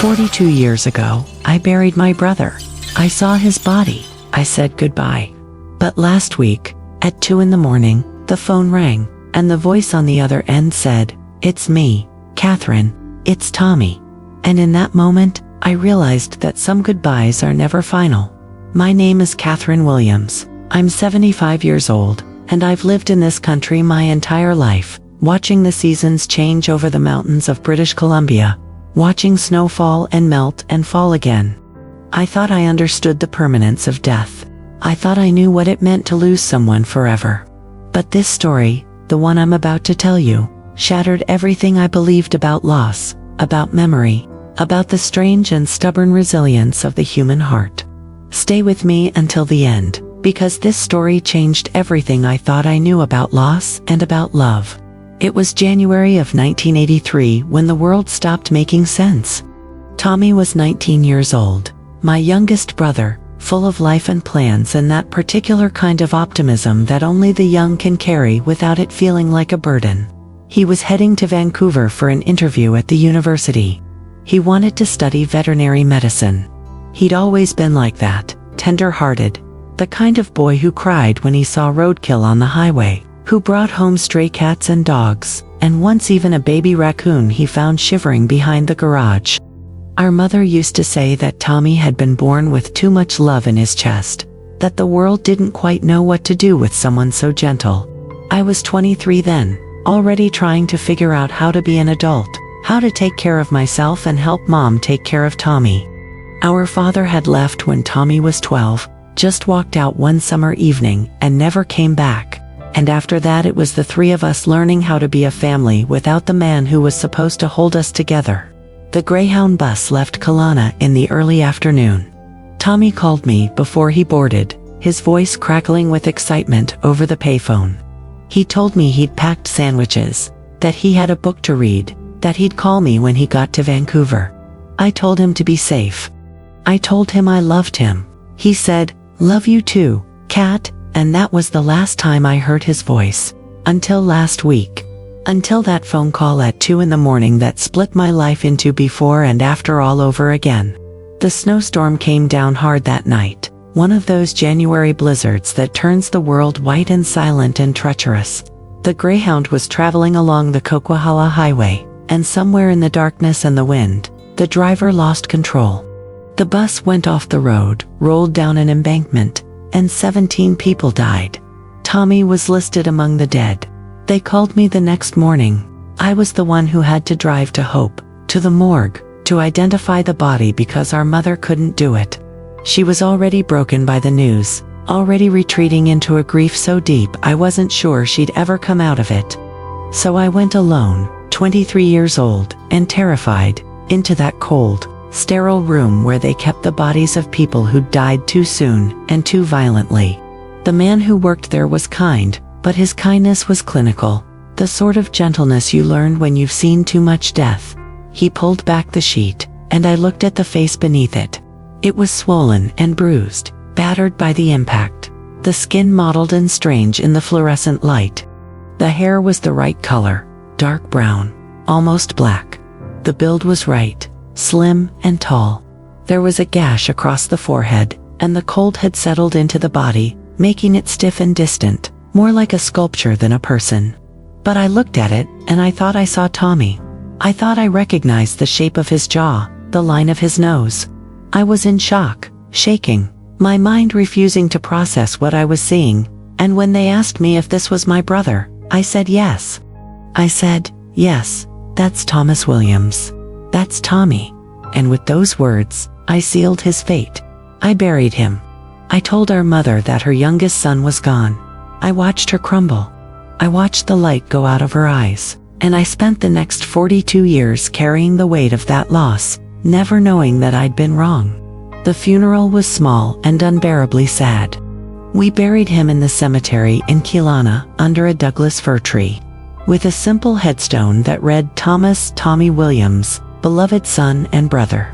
42 years ago, I buried my brother. I saw his body. I said goodbye. But last week, at 2 in the morning, the phone rang, and the voice on the other end said, "It's me, Catherine. It's Tommy." And in that moment, I realized that some goodbyes are never final. My name is Catherine Williams. I'm 75 years old, and I've lived in this country my entire life, watching the seasons change over the mountains of British Columbia, watching snow fall and melt and fall again. I thought I understood the permanence of death. I thought I knew what it meant to lose someone forever. But this story, the one I'm about to tell you, shattered everything I believed about loss, about memory, about the strange and stubborn resilience of the human heart. Stay with me until the end, because this story changed everything I thought I knew about loss and about love. It was January of 1983 when the world stopped making sense. Tommy was 19 years old, my youngest brother, full of life and plans and that particular kind of optimism that only the young can carry without it feeling like a burden. He was heading to Vancouver for an interview at the university. He wanted to study veterinary medicine. He'd always been like that, tender-hearted, the kind of boy who cried when he saw roadkill on the highway, who brought home stray cats and dogs, and once even a baby raccoon he found shivering behind the garage. Our mother used to say that Tommy had been born with too much love in his chest, that the world didn't quite know what to do with someone so gentle. I was 23 then, already trying to figure out how to be an adult, how to take care of myself and help Mom take care of Tommy. Our father had left when Tommy was 12, just walked out one summer evening and never came back. And after that it was the three of us learning how to be a family without the man who was supposed to hold us together. The Greyhound bus left Kelowna in the early afternoon. Tommy called me before he boarded, his voice crackling with excitement over the payphone. He told me he'd packed sandwiches, that he had a book to read, that he'd call me when he got to Vancouver. I told him to be safe. I told him I loved him. He said, "Love you too, Cat," and that was the last time I heard his voice. Until last week. Until that phone call at 2 in the morning that split my life into before and after all over again. The snowstorm came down hard that night, one of those January blizzards that turns the world white and silent and treacherous. The Greyhound was traveling along the Coquihalla Highway, and somewhere in the darkness and the wind, the driver lost control. The bus went off the road, rolled down an embankment, and 17 people died. Tommy was listed among the dead. They called me the next morning. I was the one who had to drive to Hope, to the morgue, to identify the body because our mother couldn't do it. She was already broken by the news, already retreating into a grief so deep I wasn't sure she'd ever come out of it. So I went alone, 23 years old, and terrified, into that cold, sterile room where they kept the bodies of people who'd died too soon and too violently. The man who worked there was kind, but his kindness was clinical, the sort of gentleness you learn when you've seen too much death. He pulled back the sheet, and I looked at the face beneath it. It was swollen and bruised, battered by the impact, the skin mottled and strange in the fluorescent light. The hair was the right color, dark brown, almost black. The build was right, slim and tall. There was a gash across the forehead, and the cold had settled into the body, making it stiff and distant, more like a sculpture than a person. But I looked at it, and I thought I saw Tommy. I thought I recognized the shape of his jaw, the line of his nose. I was in shock, shaking, my mind refusing to process what I was seeing, and when they asked me if this was my brother, I said yes. I said, "Yes, that's Thomas Williams. That's Tommy." And with those words, I sealed his fate. I buried him. I told our mother that her youngest son was gone. I watched her crumble. I watched the light go out of her eyes, and I spent the next 42 years carrying the weight of that loss, never knowing that I'd been wrong. The funeral was small and unbearably sad. We buried him in the cemetery in Kelowna under a Douglas fir tree, with a simple headstone that read Thomas Tommy Williams, beloved son and brother.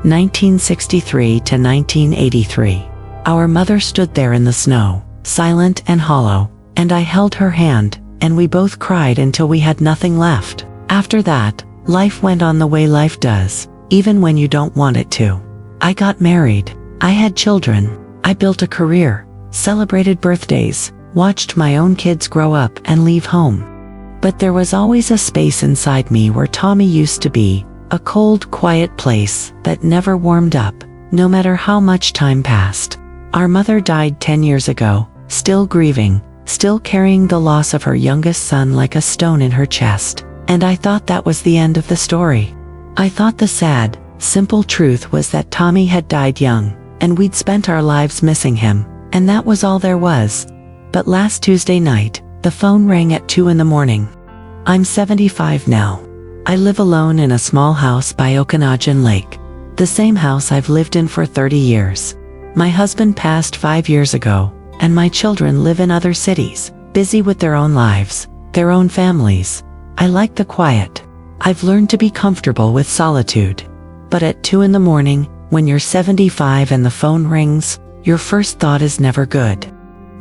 1963 to 1983. Our mother stood there in the snow, silent and hollow, and I held her hand, and we both cried until we had nothing left. After that, life went on the way life does. even when you don't want it to. I got married. I had children. I built a career, celebrated birthdays, watched my own kids grow up and leave home. But there was always a space inside me where Tommy used to be, a cold, quiet place that never warmed up, no matter how much time passed. Our mother died 10 years ago, still grieving, still carrying the loss of her youngest son like a stone in her chest. And I thought that was the end of the story. I thought the sad, simple truth was that Tommy had died young, and we'd spent our lives missing him, and that was all there was. But last Tuesday night, the phone rang at 2 a.m. I'm 75 now. I live alone in a small house by Okanagan Lake, the same house I've lived in for 30 years. My husband passed 5 years ago, and my children live in other cities, busy with their own lives, their own families. I like the quiet. I've learned to be comfortable with solitude. But at 2 a.m, when you're 75 and the phone rings, your first thought is never good.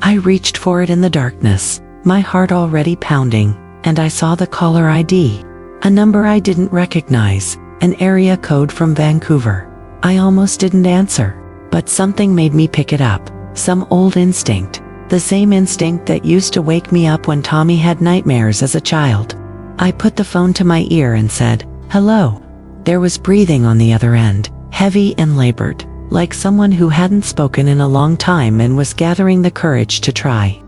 I reached for it in the darkness, my heart already pounding, and I saw the caller ID. A number I didn't recognize, an area code from Vancouver. I almost didn't answer, but something made me pick it up, some old instinct, the same instinct that used to wake me up when Tommy had nightmares as a child. I put the phone to my ear and said, "Hello." There was breathing on the other end, heavy and labored, like someone who hadn't spoken in a long time and was gathering the courage to try.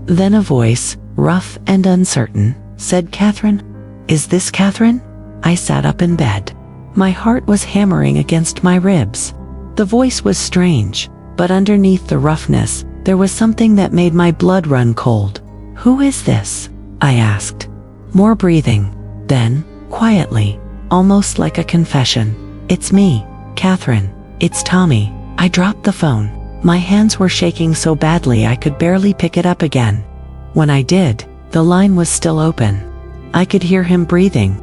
Then a voice, rough and uncertain, said, "Catherine? Is this Catherine?" I sat up in bed. My heart was hammering against my ribs. The voice was strange, but underneath the roughness, there was something that made my blood run cold. "Who is this?" I asked. More breathing. Then, quietly, almost like a confession, "It's me, Catherine. It's Tommy." I dropped the phone. My hands were shaking so badly I could barely pick it up again. When I did, the line was still open. I could hear him breathing.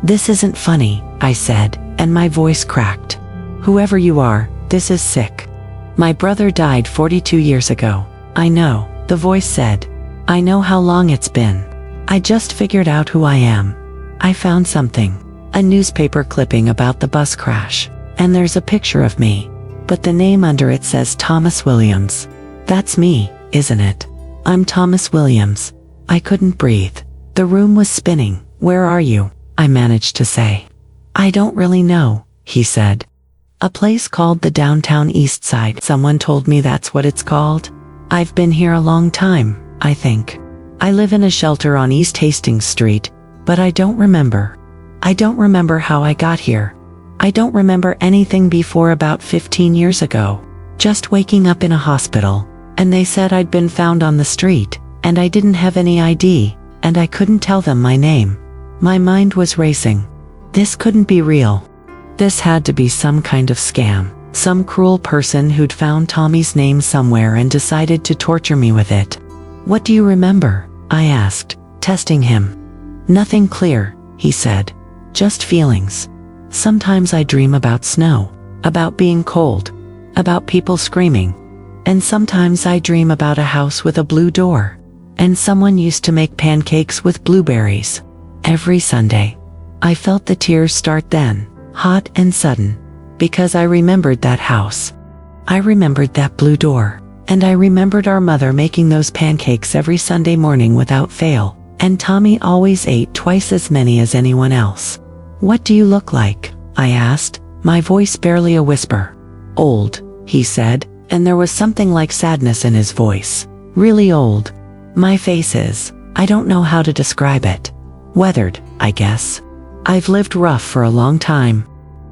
"This isn't funny," I said, and my voice cracked. "Whoever you are, this is sick. My brother died 42 years ago." "I know," the voice said. "I know how long it's been. I just figured out who I am. I found something, a newspaper clipping about the bus crash, and there's a picture of me, but the name under it says Thomas Williams. That's me, isn't it? I'm Thomas Williams." I couldn't breathe. The room was spinning. "Where are you?" I managed to say. "I don't really know," he said. "A place called the Downtown East Side. Someone told me that's what it's called. I've been here a long time, I think. I live in a shelter on East Hastings Street, but I don't remember. I don't remember how I got here. I don't remember anything before about 15 years ago. Just waking up in a hospital, and they said I'd been found on the street, and I didn't have any ID, and I couldn't tell them my name. My mind was racing. This couldn't be real. This had to be some kind of scam. Some cruel person who'd found Tommy's name somewhere and decided to torture me with it. "What do you remember?" I asked, testing him. "Nothing clear," he said. "Just feelings. Sometimes I dream about snow, about being cold, about people screaming. And sometimes I dream about a house with a blue door, and someone used to make pancakes with blueberries. Every Sunday." I felt the tears start then, hot and sudden, because I remembered that house. I remembered that blue door, and I remembered our mother making those pancakes every Sunday morning without fail, and Tommy always ate twice as many as anyone else. "What do you look like?" I asked, my voice barely a whisper. "Old," he said, and there was something like sadness in his voice. "Really old. My face is, I don't know how to describe it. Weathered, I guess. I've lived rough for a long time.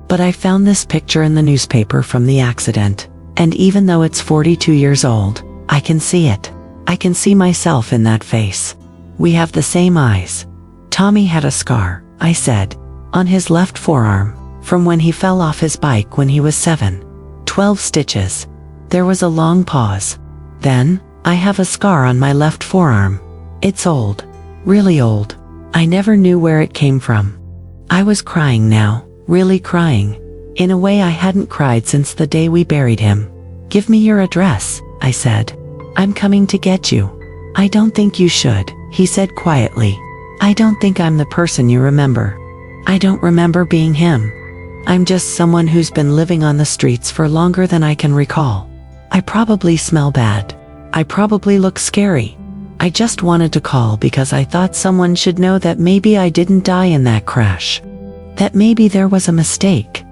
But I found this picture in the newspaper from the accident, and even though it's 42 years old, I can see it. I can see myself in that face. We have the same eyes." "Tommy had a scar," I said, "on his left forearm, from when he fell off his bike when he was 7. 12 stitches. There was a long pause. "Then, I have a scar on my left forearm. It's old. Really old. I never knew where it came from." I was crying now, really crying, in a way I hadn't cried since the day we buried him. "Give me your address," I said. "I'm coming to get you." "I don't think you should," he said quietly. "I don't think I'm the person you remember. I don't remember being him. I'm just someone who's been living on the streets for longer than I can recall. I probably smell bad. I probably look scary. I just wanted to call because I thought someone should know that maybe I didn't die in that crash. That maybe there was a mistake.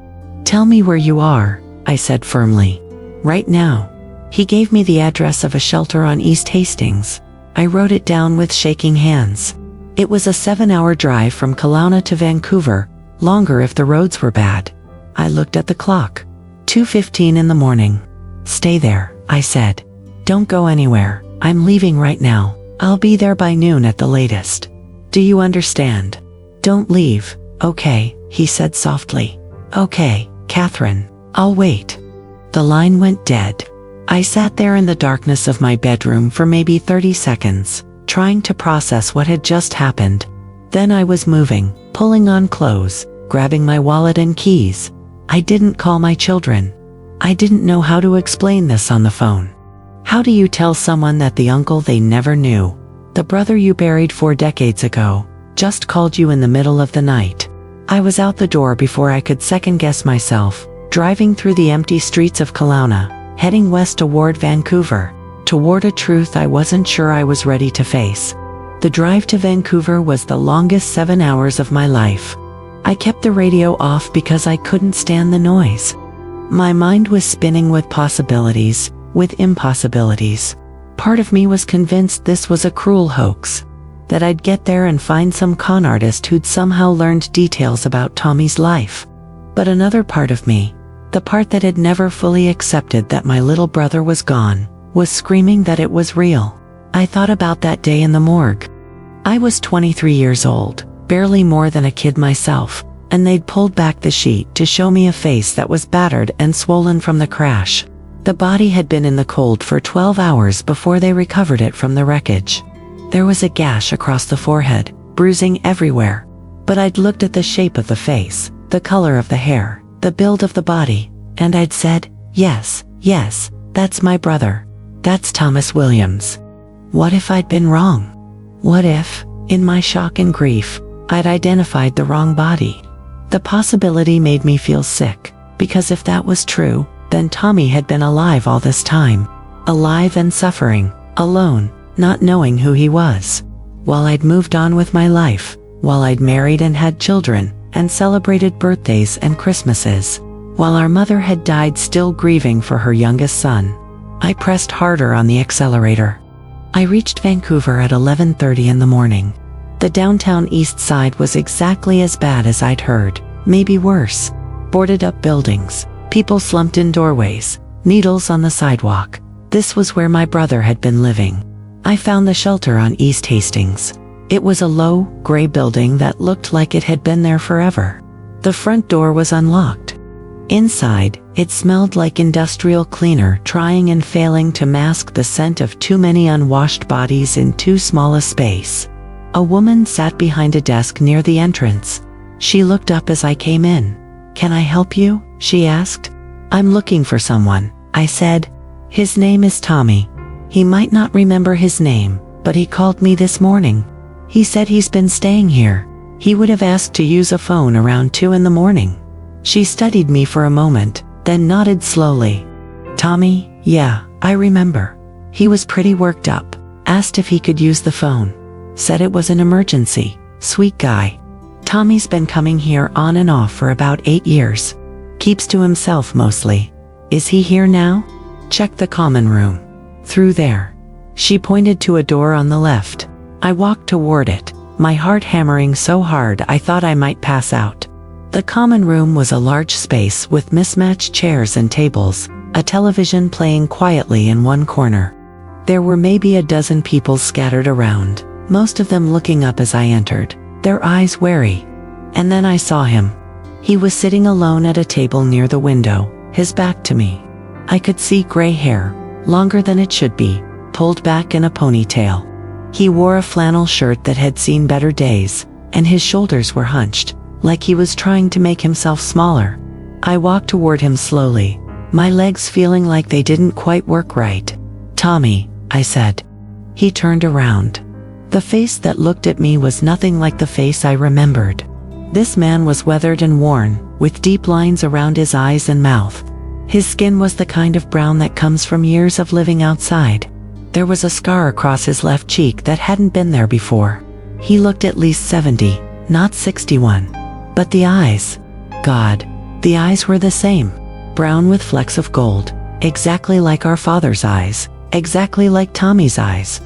Tell me where you are, I said firmly. Right now. He gave me the address of a shelter on East Hastings. I wrote it down with shaking hands. It was a 7-hour drive from Kelowna to Vancouver, longer if the roads were bad. I looked at the clock. 2:15 in the morning. Stay there, I said. Don't go anywhere. I'm leaving right now. I'll be there by noon at the latest. Do you understand? Don't leave, okay, he said softly. Okay, Catherine, I'll wait. The line went dead. I sat there in the darkness of my bedroom for maybe 30 seconds, trying to process what had just happened. Then I was moving, pulling on clothes, grabbing my wallet and keys. I didn't call my children. I didn't know how to explain this on the phone. How do you tell someone that the uncle they never knew, the brother you buried 4 decades ago, just called you in the middle of the night? I was out the door before I could second-guess myself, driving through the empty streets of Kelowna, heading west toward Vancouver, toward a truth I wasn't sure I was ready to face. The drive to Vancouver was the longest 7 hours of my life. I kept the radio off because I couldn't stand the noise. My mind was spinning with possibilities, with impossibilities. Part of me was convinced this was a cruel hoax, that I'd get there and find some con artist who'd somehow learned details about Tommy's life. But another part of me, the part that had never fully accepted that my little brother was gone, was screaming that it was real. I thought about that day in the morgue. I was 23 years old, barely more than a kid myself, and they'd pulled back the sheet to show me a face that was battered and swollen from the crash. The body had been in the cold for 12 hours before they recovered it from the wreckage. There was a gash across the forehead, bruising everywhere. But I'd looked at the shape of the face, the color of the hair, the build of the body, and I'd said, yes, that's my brother. That's Thomas Williams. What if I'd been wrong? What if, in my shock and grief, I'd identified the wrong body? The possibility made me feel sick, because if that was true, then Tommy had been alive all this time. Alive and suffering, alone, not knowing who he was. While I'd moved on with my life, while I'd married and had children, and celebrated birthdays and Christmases, while our mother had died still grieving for her youngest son. I pressed harder on the accelerator. I reached Vancouver at 11:30 in the morning. The downtown east side was exactly as bad as I'd heard, maybe worse. Boarded up buildings, people slumped in doorways, needles on the sidewalk. This was where my brother had been living. I found the shelter on East Hastings. It was a low, gray building that looked like it had been there forever. The front door was unlocked. Inside, it smelled like industrial cleaner trying and failing to mask the scent of too many unwashed bodies in too small a space. A woman sat behind a desk near the entrance. She looked up as I came in. "Can I help you?" she asked. "I'm looking for someone," I said. "His name is Tommy. He might not remember his name, but he called me this morning. He said he's been staying here. He would have asked to use a phone around 2 in the morning." She studied me for a moment, then nodded slowly. "Tommy, yeah, I remember. He was pretty worked up. Asked if he could use the phone. Said it was an emergency. Sweet guy. Tommy's been coming here on and off for about 8 years. Keeps to himself mostly. Is he here now? Check the common room. Through there." She pointed to a door on the left. I walked toward it, my heart hammering so hard I thought I might pass out. The common room was a large space with mismatched chairs and tables, a television playing quietly in one corner. There were maybe a dozen people scattered around, most of them looking up as I entered, their eyes wary. And then I saw him. He was sitting alone at a table near the window, his back to me. I could see gray hair, longer than it should be, pulled back in a ponytail. He wore a flannel shirt that had seen better days, and his shoulders were hunched, like he was trying to make himself smaller. I walked toward him slowly, my legs feeling like they didn't quite work right. "Tommy," I said. He turned around. The face that looked at me was nothing like the face I remembered. This man was weathered and worn, with deep lines around his eyes and mouth. His skin was the kind of brown that comes from years of living outside. There was a scar across his left cheek that hadn't been there before. He looked at least 70, not 61. But the eyes, God, the eyes were the same. Brown with flecks of gold, exactly like our father's eyes, exactly like Tommy's eyes.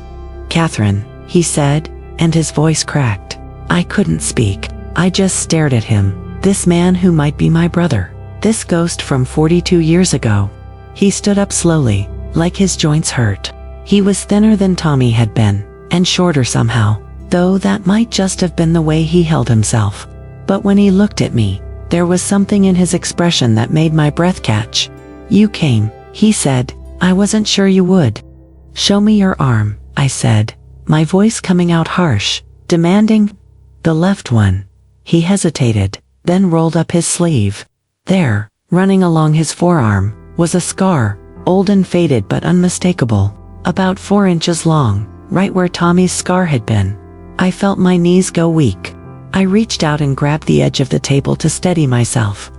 "Catherine," he said, and his voice cracked. I couldn't speak. I just stared at him, this man who might be my brother, this ghost from 42 years ago. He stood up slowly, like his joints hurt. He was thinner than Tommy had been, and shorter somehow, though that might just have been the way he held himself. But when he looked at me, there was something in his expression that made my breath catch. "You came," he said. "I wasn't sure you would." "Show me your arm," I said, my voice coming out harsh, demanding. "The left one." He hesitated, then rolled up his sleeve. There, running along his forearm, was a scar, old and faded but unmistakable, about 4 inches long, right where Tommy's scar had been. I felt my knees go weak. I reached out and grabbed the edge of the table to steady myself.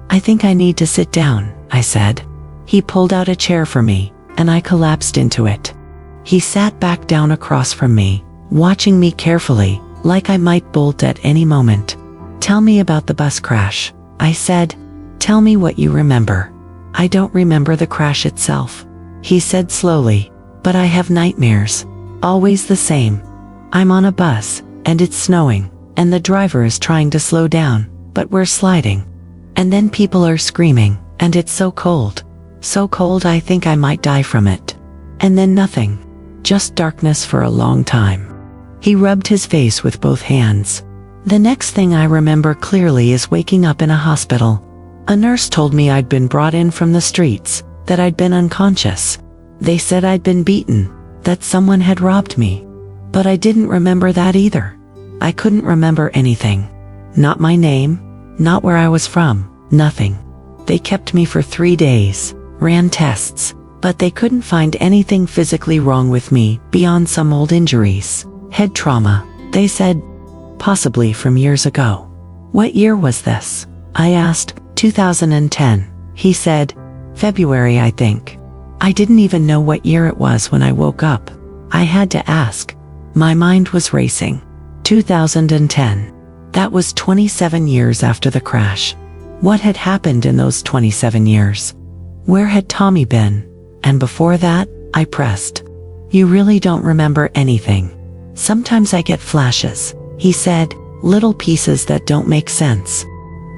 "I think I need to sit down," I said. He pulled out a chair for me, and I collapsed into it. He sat back down across from me, watching me carefully, like I might bolt at any moment. "Tell me about the bus crash," I said. "Tell me what you remember." "I don't remember the crash itself," he said slowly, "but I have nightmares. Always the same. I'm on a bus, and it's snowing, and the driver is trying to slow down, but we're sliding. And then people are screaming, and it's so cold. So cold I think I might die from it. And then nothing. Just darkness for a long time." He rubbed his face with both hands. "The next thing I remember clearly is waking up in a hospital. A nurse told me I'd been brought in from the streets, that I'd been unconscious. They said I'd been beaten, that someone had robbed me. But I didn't remember that either. I couldn't remember anything. Not my name, not where I was from, nothing. They kept me for 3 days, ran tests, but they couldn't find anything physically wrong with me beyond some old injuries. Head trauma, they said. Possibly from years ago." "What year was this?" I asked. 2010, he said. "February, I think." I didn't even know what year it was when I woke up. I had to ask. My mind was racing. 2010. That was 27 years after the crash. What had happened in those 27 years? Where had Tommy been? And before that, I pressed. "You really don't remember anything?" "Sometimes I get flashes," he said, "little pieces that don't make sense.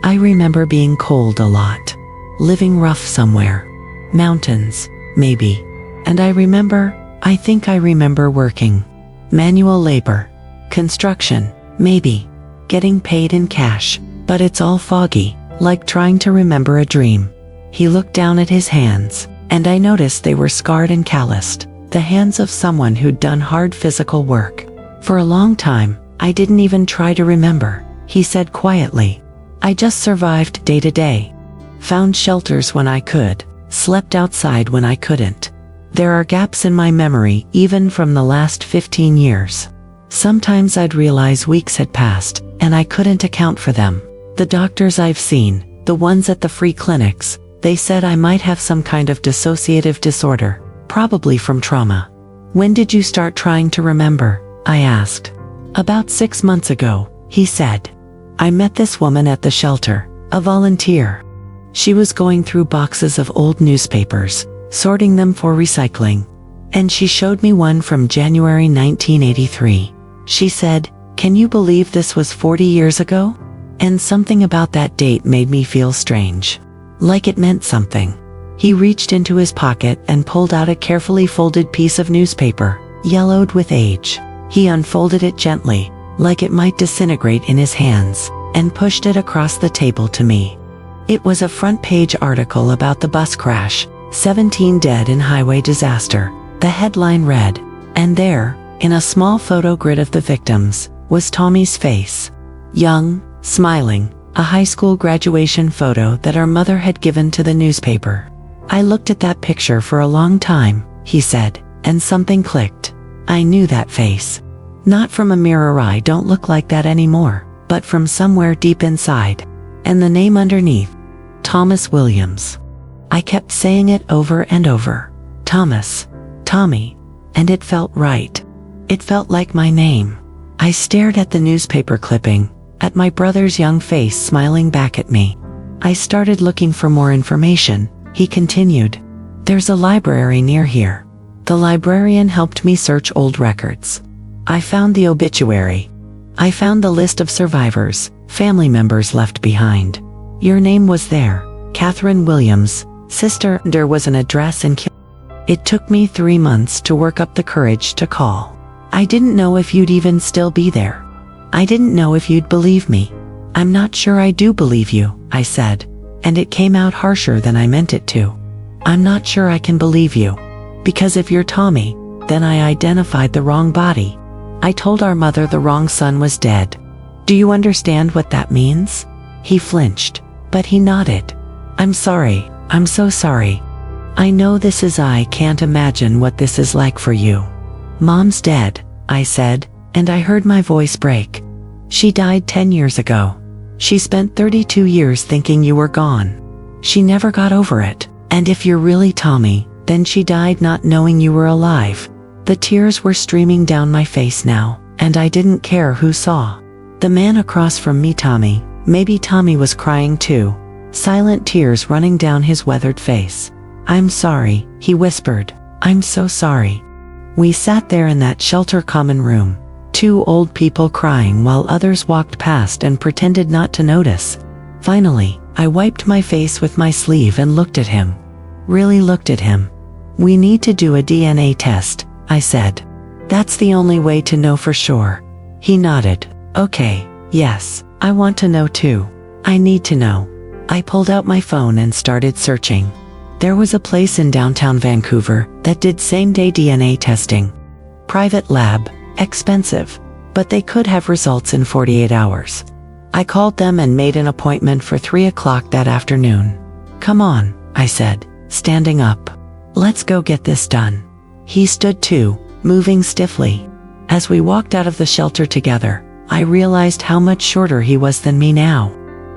I remember being cold a lot. Living rough somewhere. Mountains, maybe. And I think I remember working. Manual labor. Construction, maybe. Getting paid in cash, but it's all foggy, like trying to remember a dream." He looked down at his hands, and I noticed they were scarred and calloused, the hands of someone who'd done hard physical work. "For a long time, I didn't even try to remember," he said quietly. "I just survived day to day. Found shelters when I could, slept outside when I couldn't. There are gaps in my memory even from the last 15 years. Sometimes I'd realize weeks had passed, and I couldn't account for them. The doctors I've seen, the ones at the free clinics, they said I might have some kind of dissociative disorder, probably from trauma." "When did you start trying to remember?" I asked. "About 6 months ago," he said. "I met this woman at the shelter, a volunteer. She was going through boxes of old newspapers, sorting them for recycling. And she showed me one from January 1983. She said, 'Can you believe this was 40 years ago?' And something about that date made me feel strange. Like it meant something." He reached into his pocket and pulled out a carefully folded piece of newspaper, yellowed with age. He unfolded it gently, like it might disintegrate in his hands, and pushed it across the table to me. It was a front-page article about the bus crash, 17 dead in highway disaster. The headline read, and there, in a small photo grid of the victims, was Tommy's face. Young, smiling, a high school graduation photo that our mother had given to the newspaper. "I looked at that picture for a long time," he said, "and something clicked. I knew that face. Not from a mirror, I don't look like that anymore, but from somewhere deep inside. and the name underneath, Thomas Williams. I kept saying it over and over. Thomas, Tommy, and it felt right. It felt like my name. I stared at the newspaper clipping, at my brother's young face smiling back at me. I started looking for more information. He continued. There's a library near here. The librarian helped me search old records. I found the obituary. I found the list of survivors, family members left behind. Your name was there, Catherine Williams, sister. There was an address and It took me 3 months to work up the courage to call. I didn't know if you'd even still be there. I didn't know if you'd believe me. I'm not sure I do believe you, I said, and it came out harsher than I meant it to. I'm not sure I can believe you. Because if you're Tommy, then I identified the wrong body. I told our mother the wrong son was dead. Do you understand what that means? He flinched, but he nodded. I'm sorry, I'm so sorry. I know this is I can't imagine what this is like for you. Mom's dead, I said, and I heard my voice break. She died 10 years ago. She spent 32 years thinking you were gone. She never got over it. And if you're really Tommy, then she died not knowing you were alive. The tears were streaming down my face now, and I didn't care who saw. The man across from me, Tommy, maybe Tommy was crying too. Silent tears running down his weathered face. I'm sorry, he whispered. I'm so sorry. We sat there in that shelter common room. 2 old people crying while others walked past and pretended not to notice. Finally, I wiped my face with my sleeve and looked at him. Really looked at him. We need to do a DNA test, I said. That's the only way to know for sure. He nodded. Okay, yes, I want to know too. I need to know. I pulled out my phone and started searching. There was a place in downtown Vancouver that did same-day DNA testing. Private lab, expensive, but they could have results in 48 hours. I called them and made an appointment for 3 o'clock that afternoon. Come on, I said, standing up. Let's go get this done. He stood too, moving stiffly. As we walked out of the shelter together, I realized how much shorter he was than me now.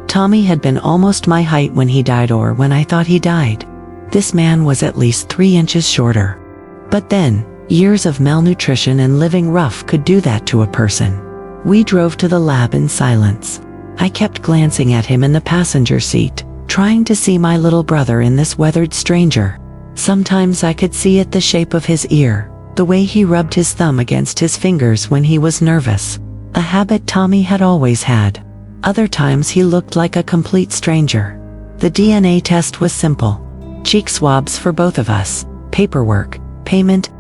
Tommy had been almost my height when he died or when I thought he died. This man was at least 3 inches shorter. But then, years of malnutrition and living rough could do that to a person. We drove to the lab in silence. I kept glancing at him in the passenger seat, trying to see my little brother in this weathered stranger. Sometimes I could see it the shape of his ear, the way he rubbed his thumb against his fingers when he was nervous. A habit Tommy had always had. Other times he looked like a complete stranger. The DNA test was simple. Cheek swabs for both of us, paperwork, payment.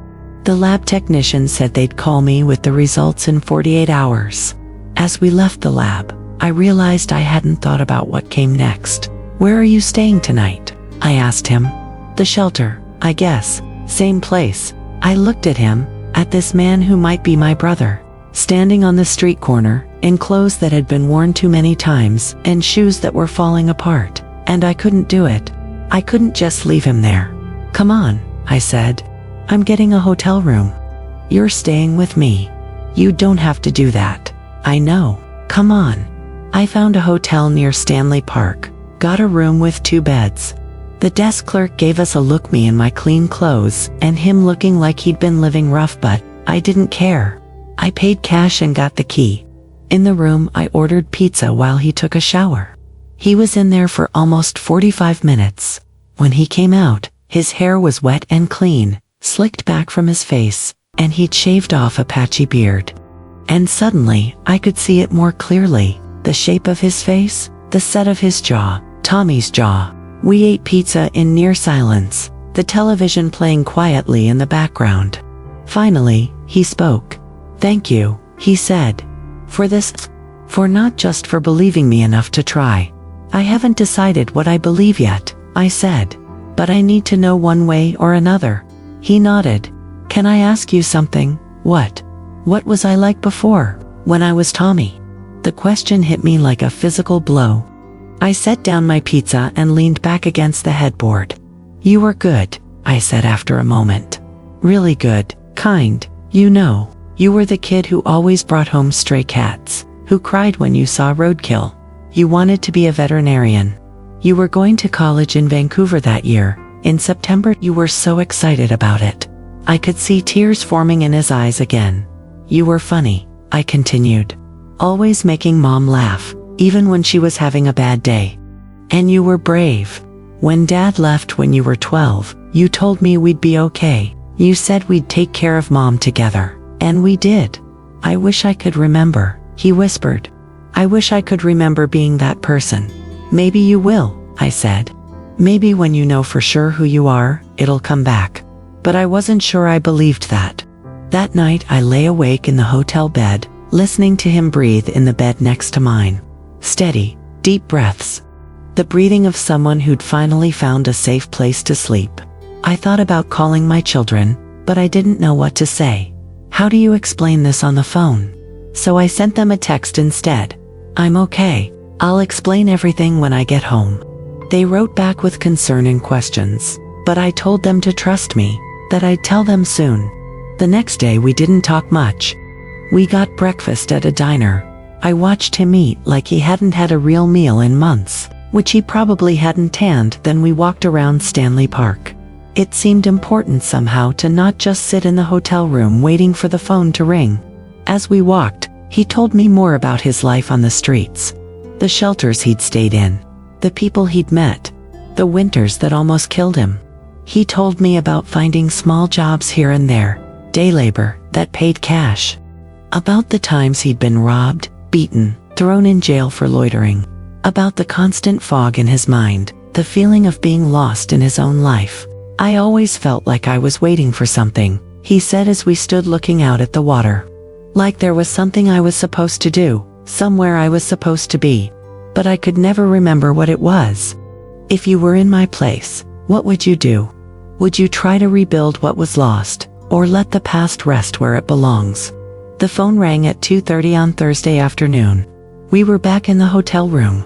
The lab technician said they'd call me with the results in 48 hours. As we left the lab, I realized I hadn't thought about what came next. Where are you staying tonight? I asked him. The shelter, I guess. Same place. I looked at him, at this man who might be my brother, standing on the street corner, in clothes that had been worn too many times, and shoes that were falling apart. And I couldn't do it. I couldn't just leave him there. Come on, I said. I'm getting a hotel room. You're staying with me. You don't have to do that. I know. Come on. I found a hotel near Stanley Park, got a room with 2 beds. The desk clerk gave us a look, me in my clean clothes, and him looking like he'd been living rough, but I didn't care. I paid cash and got the key. In the room, I ordered pizza while he took a shower. He was in there for almost 45 minutes. When he came out, his hair was wet and clean, slicked back from his face, and he'd shaved off a patchy beard. And suddenly, I could see it more clearly, the shape of his face, the set of his jaw, Tommy's jaw. We ate pizza in near silence, the television playing quietly in the background. Finally, he spoke. Thank you, he said. For this, for not just for believing me enough to try. I haven't decided what I believe yet, I said. But I need to know one way or another. He nodded. Can I ask you something? What? What was I like before, when I was Tommy? The question hit me like a physical blow. I set down my pizza and leaned back against the headboard. You were good, I said after a moment. Really good, kind, you know. You were the kid who always brought home stray cats, who cried when you saw roadkill. You wanted to be a veterinarian. You were going to college in Vancouver that year. In September, you were so excited about it. I could see tears forming in his eyes again. You were funny, I continued. Always making Mom laugh, even when she was having a bad day. And you were brave. When Dad left when you were 12, you told me we'd be okay. You said we'd take care of Mom together. And we did. I wish I could remember, he whispered. I wish I could remember being that person. Maybe you will, I said. Maybe when you know for sure who you are, it'll come back. But I wasn't sure I believed that. That night I lay awake in the hotel bed, listening to him breathe in the bed next to mine. Steady, deep breaths. The breathing of someone who'd finally found a safe place to sleep. I thought about calling my children, but I didn't know what to say. How do you explain this on the phone? So I sent them a text instead. I'm okay. I'll explain everything when I get home. They wrote back with concern and questions, but I told them to trust me, that I'd tell them soon. The next day we didn't talk much. We got breakfast at a diner. I watched him eat like he hadn't had a real meal in months, which he probably hadn't tanned. Then we walked around Stanley Park. It seemed important somehow to not just sit in the hotel room waiting for the phone to ring. As we walked, he told me more about his life on the streets. The shelters he'd stayed in. The people he'd met. The winters that almost killed him. He told me about finding small jobs here and there, day labor, that paid cash. About the times he'd been robbed, beaten, thrown in jail for loitering. About the constant fog in his mind, the feeling of being lost in his own life. I always felt like I was waiting for something, he said as we stood looking out at the water. Like there was something I was supposed to do, somewhere I was supposed to be. But I could never remember what it was. If you were in my place, what would you do? Would you try to rebuild what was lost, or let the past rest where it belongs? The phone rang at 2:30 on Thursday afternoon. We were back in the hotel room.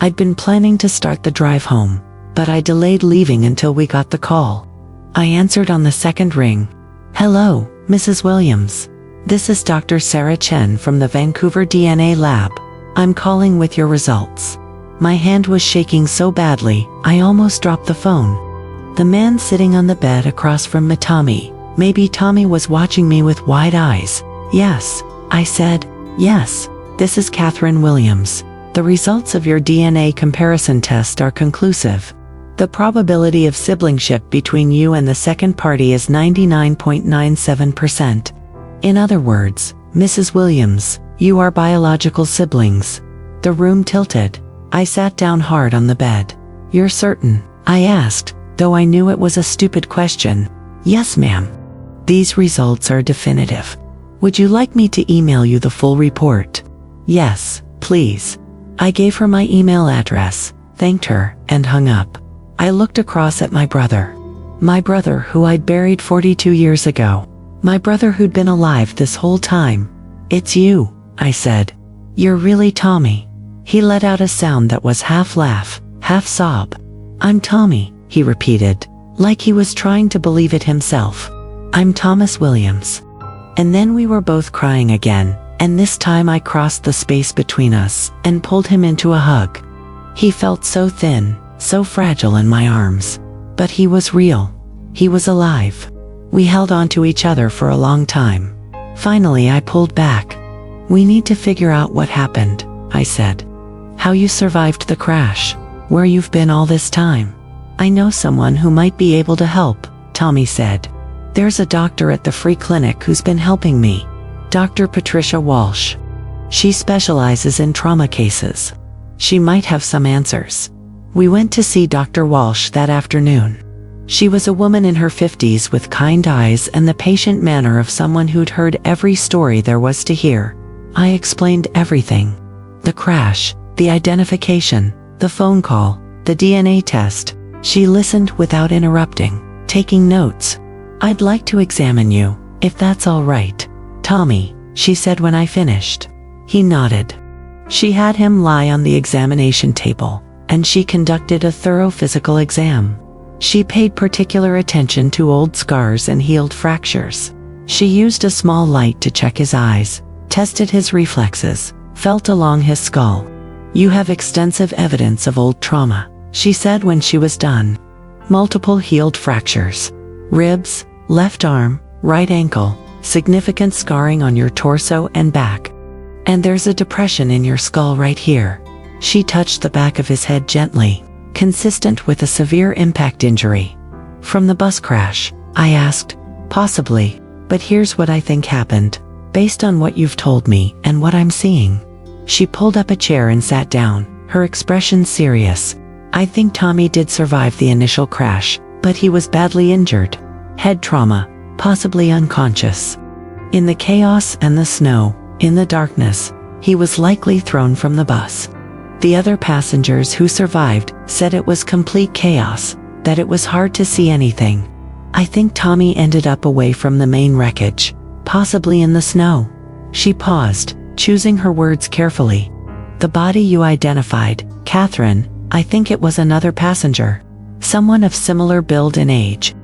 I'd been planning to start the drive home, but I delayed leaving until we got the call. I answered on the second ring. Hello, Mrs. Williams. This is Dr. Sarah Chen from the Vancouver DNA lab. I'm calling with your results. My hand was shaking so badly, I almost dropped the phone. The man sitting on the bed across from me, Tommy. Maybe Tommy was watching me with wide eyes. Yes, I said. Yes, this is Catherine Williams. The results of your DNA comparison test are conclusive. The probability of siblingship between you and the second party is 99.97%. In other words, Mrs. Williams, you are biological siblings. The room tilted. I sat down hard on the bed. You're certain? I asked, though I knew it was a stupid question. Yes, ma'am. These results are definitive. Would you like me to email you the full report? Yes, please. I gave her my email address, thanked her, and hung up. I looked across at my brother. My brother who I'd buried 42 years ago. My brother who'd been alive this whole time. It's you, I said. You're really Tommy. He let out a sound that was half laugh, half sob. I'm Tommy, he repeated, like he was trying to believe it himself. I'm Thomas Williams. And then we were both crying again, and this time I crossed the space between us and pulled him into a hug. He felt so thin, so fragile in my arms. But he was real. He was alive. We held on to each other for a long time. Finally, I pulled back. We need to figure out what happened, I said. How you survived the crash. Where you've been all this time. I know someone who might be able to help, Tommy said. There's a doctor at the free clinic who's been helping me. Dr. Patricia Walsh. She specializes in trauma cases. She might have some answers. We went to see Dr. Walsh that afternoon. She was a woman in her 50s with kind eyes and the patient manner of someone who'd heard every story there was to hear. I explained everything. The crash, the identification, the phone call, the DNA test. She listened without interrupting, taking notes. I'd like to examine you, if that's all right, Tommy, she said when I finished. He nodded. She had him lie on the examination table, and she conducted a thorough physical exam. She paid particular attention to old scars and healed fractures. She used a small light to check his eyes, tested his reflexes, felt along his skull. You have extensive evidence of old trauma, she said when she was done. Multiple healed fractures. Ribs, left arm, right ankle, significant scarring on your torso and back. And there's a depression in your skull right here. She touched the back of his head gently, consistent with a severe impact injury. From the bus crash, I asked. Possibly, but here's what I think happened, based on what you've told me and what I'm seeing. She pulled up a chair and sat down, her expression serious. I think Tommy did survive the initial crash, but he was badly injured. Head trauma, possibly unconscious. In the chaos and the snow, in the darkness, he was likely thrown from the bus. The other passengers who survived said it was complete chaos, that it was hard to see anything. I think Tommy ended up away from the main wreckage, possibly in the snow. She paused, choosing her words carefully. The body you identified, Catherine, I think it was another passenger. Someone of similar build and age.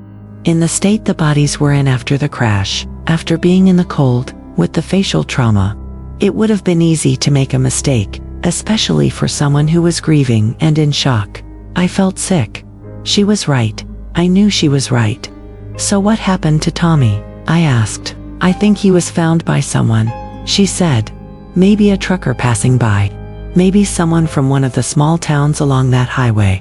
In the state the bodies were in after the crash, after being in the cold, with the facial trauma, it would have been easy to make a mistake, especially for someone who was grieving and in shock. I felt sick. She was right. I knew she was right. So what happened to Tommy? I asked. I think he was found by someone, she said. Maybe a trucker passing by. Maybe someone from one of the small towns along that highway.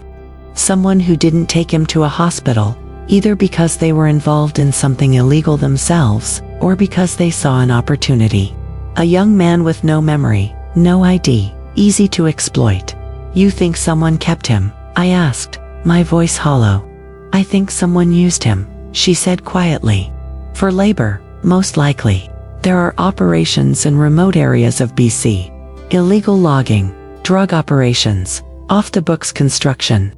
Someone who didn't take him to a hospital, either because they were involved in something illegal themselves, or because they saw an opportunity. A young man with no memory, no ID, easy to exploit. You think someone kept him? I asked, my voice hollow. I think someone used him, she said quietly. For labor, most likely. There are operations in remote areas of BC. Illegal logging, drug operations, off-the-books construction.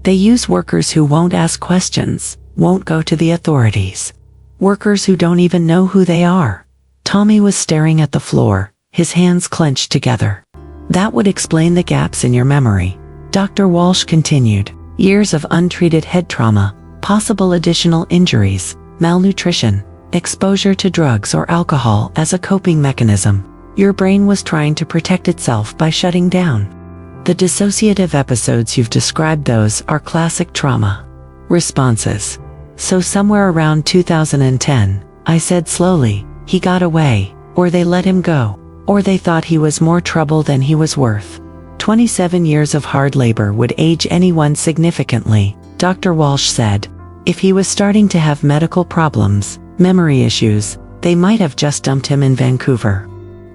They use workers who won't ask questions, won't go to the authorities. Workers who don't even know who they are. Tommy was staring at the floor, his hands clenched together. That would explain the gaps in your memory. Dr. Walsh continued. Years of untreated head trauma, possible additional injuries, malnutrition, exposure to drugs or alcohol as a coping mechanism. Your brain was trying to protect itself by shutting down. The dissociative episodes you've described, those are classic trauma responses. So somewhere around 2010, I said slowly, he got away, or they let him go, or they thought he was more trouble than he was worth. 27 years of hard labor would age anyone significantly, Dr. Walsh said. If he was starting to have medical problems, memory issues, they might have just dumped him in Vancouver.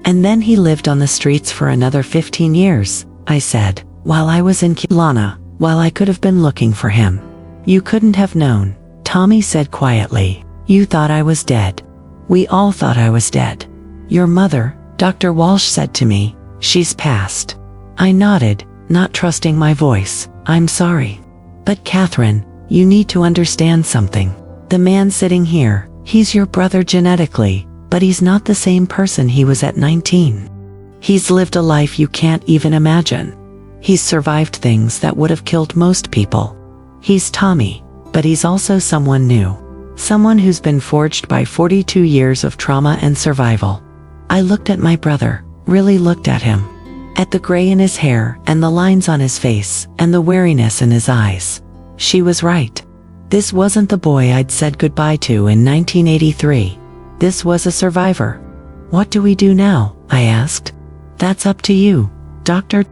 And then he lived on the streets for another 15 years, I said, while I was in Kelowna, while I could have been looking for him. You couldn't have known, Tommy said quietly. You thought I was dead. We all thought I was dead. Your mother, Dr. Walsh said to me, she's passed. I nodded, not trusting my voice. I'm sorry. But Catherine, you need to understand something. The man sitting here, he's your brother genetically, but he's not the same person he was at 19. He's lived a life you can't even imagine. He's survived things that would have killed most people. He's Tommy, but he's also someone new. Someone who's been forged by 42 years of trauma and survival. I looked at my brother, really looked at him. At the gray in his hair and the lines on his face and the weariness in his eyes. She was right. This wasn't the boy I'd said goodbye to in 1983. This was a survivor. What do we do now? I asked. That's up to you, Dr.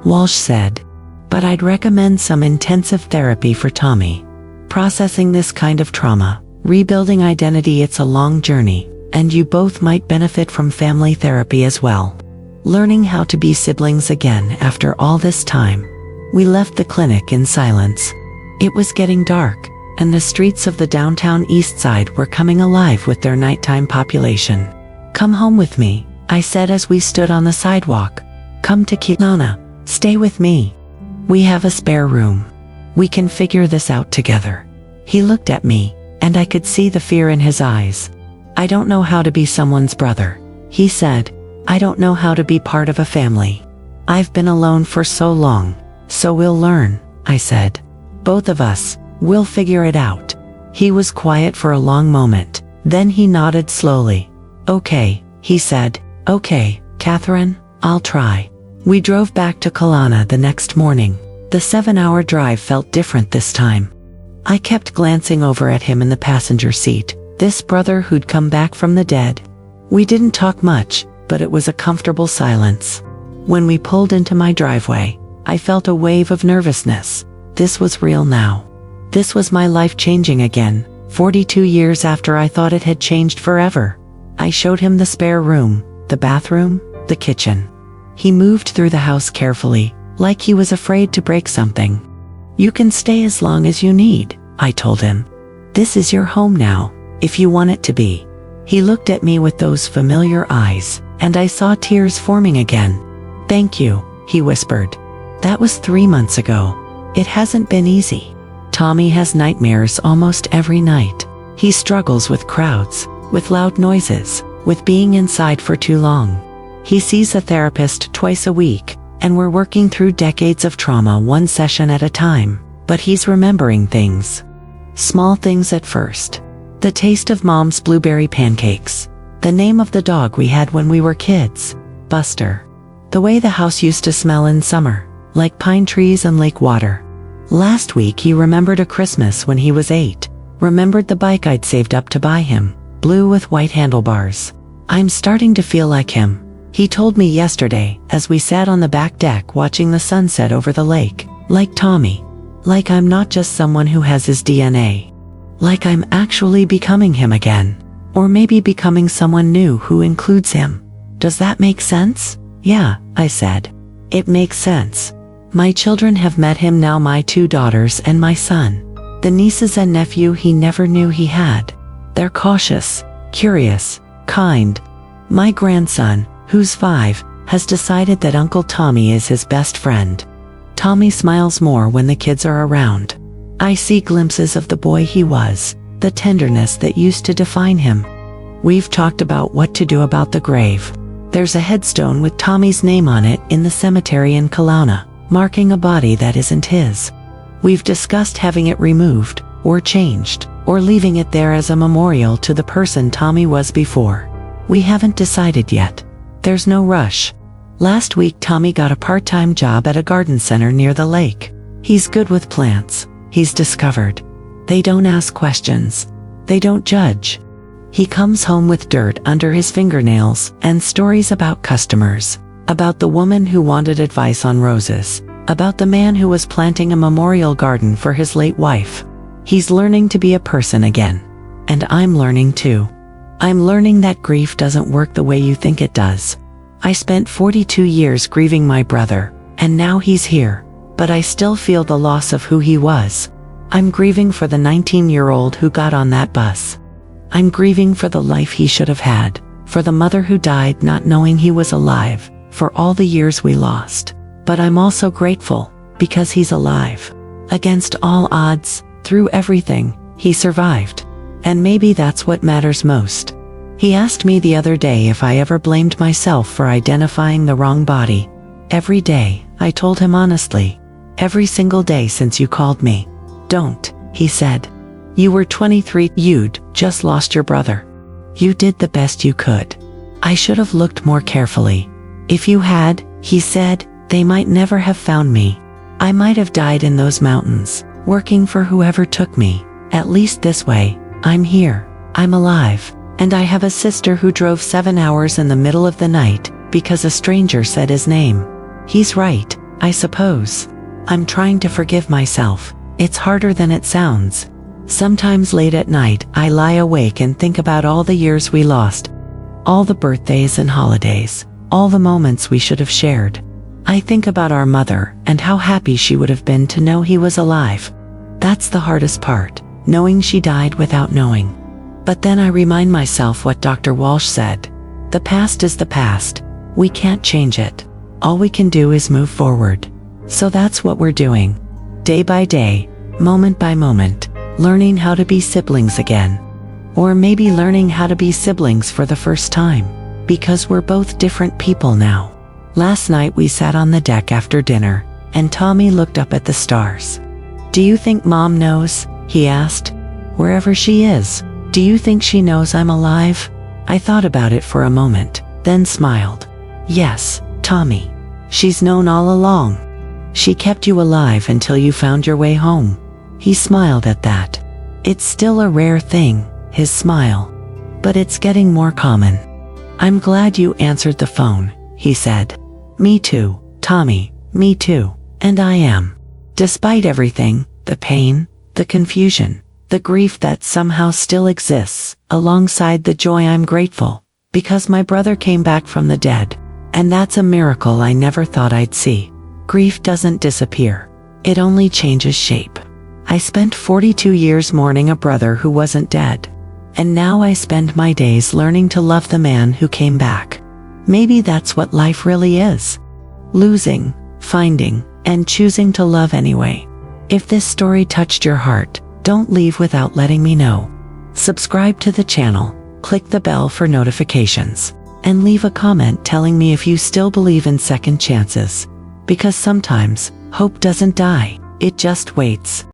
Walsh said. But I'd recommend some intensive therapy for Tommy. Processing this kind of trauma, rebuilding identity, it's a long journey, and you both might benefit from family therapy as well. Learning how to be siblings again after all this time. We left the clinic in silence. It was getting dark, and the streets of the downtown east side were coming alive with their nighttime population. Come home with me, I said as we stood on the sidewalk. Come to Kelowna, stay with me. We have a spare room. We can figure this out together. He looked at me, and I could see the fear in his eyes. I don't know how to be someone's brother, he said. I don't know how to be part of a family. I've been alone for so long, so we'll learn, I said. Both of us, we'll figure it out. He was quiet for a long moment, then he nodded slowly. Okay, he said. Okay, Catherine, I'll try. We drove back to Kelowna the next morning. The 7-hour drive felt different this time. I kept glancing over at him in the passenger seat, this brother who'd come back from the dead. We didn't talk much, but it was a comfortable silence. When we pulled into my driveway, I felt a wave of nervousness. This was real now. This was my life changing again, 42 years after I thought it had changed forever. I showed him the spare room, the bathroom, the kitchen. He moved through the house carefully, like he was afraid to break something. "You can stay as long as you need," I told him. "This is your home now, if you want it to be." He looked at me with those familiar eyes, and I saw tears forming again. "Thank you," he whispered. "That was 3 months ago. It hasn't been easy. Tommy has nightmares almost every night. He struggles with crowds, with loud noises, with being inside for too long. He sees a therapist twice a week, and we're working through decades of trauma one session at a time, but he's remembering things. Small things at first. The taste of Mom's blueberry pancakes. The name of the dog we had when we were kids, Buster. The way the house used to smell in summer, like pine trees and lake water. Last week he remembered a Christmas when he was 8, remembered the bike I'd saved up to buy him, blue with white handlebars. "I'm starting to feel like him," he told me yesterday as we sat on the back deck watching the sunset over the lake. "Like Tommy. Like I'm not just someone who has his DNA. Like I'm actually becoming him again. Or maybe becoming someone new who includes him. Does that make sense?" "Yeah," I said. "It makes sense. My children have met him now, my 2 daughters and my son. The nieces and nephew he never knew he had. They're cautious, curious, kind. My grandson, who's 5, has decided that Uncle Tommy is his best friend. Tommy smiles more when the kids are around. I see glimpses of the boy he was, the tenderness that used to define him. We've talked about what to do about the grave. There's a headstone with Tommy's name on it in the cemetery in Kelowna, marking a body that isn't his. We've discussed having it removed, or changed, or leaving it there as a memorial to the person Tommy was before. We haven't decided yet. There's no rush. Last week Tommy got a part-time job at a garden center near the lake. He's good with plants, he's discovered. They don't ask questions. They don't judge. He comes home with dirt under his fingernails and stories about customers, about the woman who wanted advice on roses, about the man who was planting a memorial garden for his late wife. He's learning to be a person again. And I'm learning too. I'm learning that grief doesn't work the way you think it does. I spent 42 years grieving my brother, and now he's here, but I still feel the loss of who he was. I'm grieving for the 19-year-old who got on that bus. I'm grieving for the life he should have had, for the mother who died not knowing he was alive, for all the years we lost. But I'm also grateful, because he's alive. Against all odds, through everything, he survived. And maybe that's what matters most. He asked me the other day if I ever blamed myself for identifying the wrong body. Every day, I told him honestly. Every single day since you called me. "Don't," he said. "You were 23, you'd just lost your brother. You did the best you could. I should have looked more carefully. If you had," he said, "they might never have found me. I might have died in those mountains, working for whoever took me. At least this way, I'm here, I'm alive, and I have a sister who drove 7 hours in the middle of the night, because a stranger said his name. He's right, I suppose. I'm trying to forgive myself. It's harder than it sounds. Sometimes late at night, I lie awake and think about all the years we lost. All the birthdays and holidays, all the moments we should have shared. I think about our mother and how happy she would have been to know he was alive. That's the hardest part, knowing she died without knowing. But then I remind myself what Dr. Walsh said. The past is the past. We can't change it. All we can do is move forward. So that's what we're doing. Day by day, moment by moment, learning how to be siblings again. Or maybe learning how to be siblings for the first time. Because we're both different people now. Last night we sat on the deck after dinner, and Tommy looked up at the stars. "Do you think Mom knows?" he asked. "Wherever she is, do you think she knows I'm alive?" I thought about it for a moment, then smiled. "Yes, Tommy. She's known all along. She kept you alive until you found your way home." He smiled at that. It's still a rare thing, his smile. But it's getting more common. "I'm glad you answered the phone," he said. "Me too, Tommy, me too. And I am. Despite everything, the pain, the confusion, the grief that somehow still exists, alongside the joy, I'm grateful. Because my brother came back from the dead. And that's a miracle I never thought I'd see. Grief doesn't disappear. It only changes shape. I spent 42 years mourning a brother who wasn't dead. And now I spend my days learning to love the man who came back. Maybe that's what life really is. Losing, finding, and choosing to love anyway. If this story touched your heart, don't leave without letting me know. Subscribe to the channel, click the bell for notifications, and leave a comment telling me if you still believe in second chances. Because sometimes, hope doesn't die, it just waits.